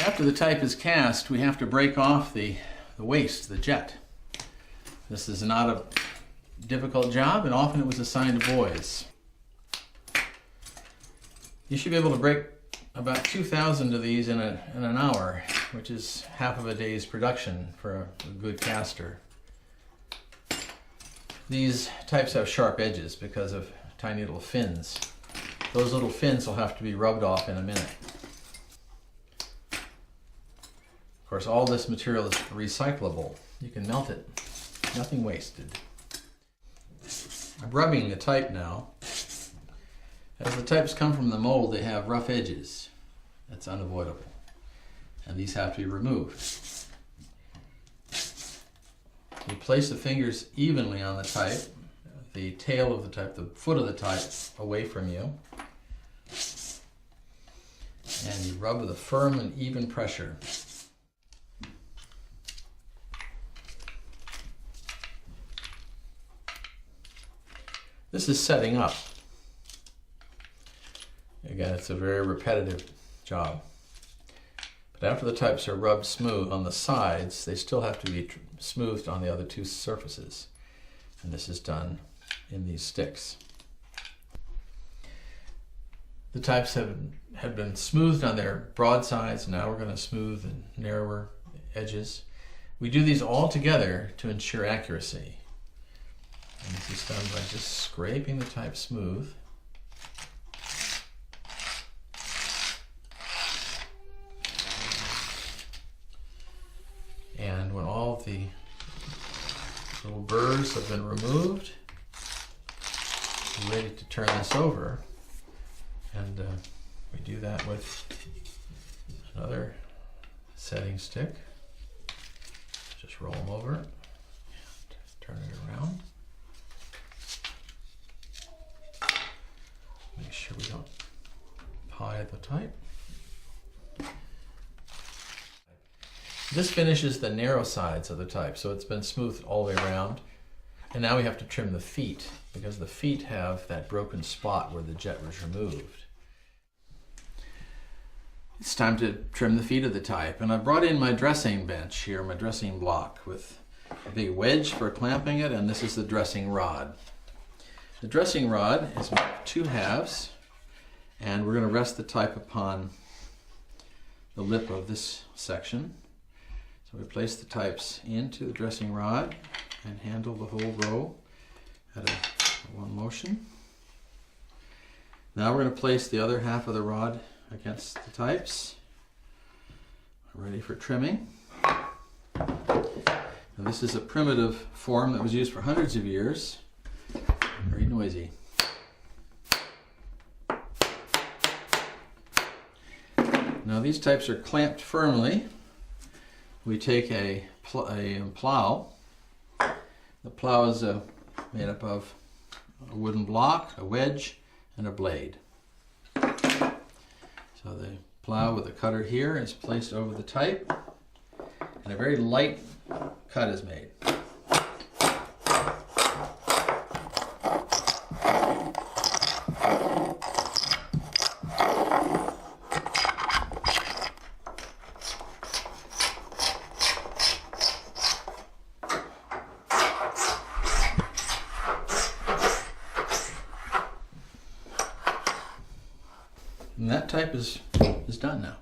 After the type is cast, we have to break off the waste, the jet. This is not a difficult job, and often it was assigned to boys. You should be able to break about 2,000 of these in an hour, which is half of a day's production for a good caster. These types have sharp edges because of tiny little fins. Those little fins will have to be rubbed off in a minute. Of course, all this material is recyclable. You can melt it, nothing wasted. I'm rubbing the type now. As the types come from the mold, they have rough edges. That's unavoidable. And these have to be removed. You place the fingers evenly on the type, the tail of the type, the foot of the type away from you. And you rub with a firm and even pressure. This is setting up. Again, it's a very repetitive job. But after the types are rubbed smooth on the sides, they still have to be smoothed on the other two surfaces. And this is done in these sticks. The types have been smoothed on their broad sides. Now we're going to smooth the narrower edges. We do these all together to ensure accuracy. And this is done by just scraping the type smooth. And when all the little burrs have been removed, we're ready to turn this over. And we do that with another setting stick. Just roll them over and turn it around. Make sure we don't pie the type. This finishes the narrow sides of the type, so it's been smoothed all the way around. And now we have to trim the feet, because the feet have that broken spot where the jet was removed. It's time to trim the feet of the type, and I brought in my dressing bench here, my dressing block, with a big wedge for clamping it, and this is the dressing rod. The dressing rod is made of 2 halves, and we're going to rest the type upon the lip of this section. So we place the types into the dressing rod and handle the whole row at one motion. Now we're going to place the other half of the rod against the types. Ready for trimming. Now this is a primitive form that was used for hundreds of years. Very noisy. Now these types are clamped firmly. We take a plow. The plow is made up of a wooden block, a wedge, and a blade. So the plow with the cutter here is placed over the type, and a very light cut is made. And that type is done now.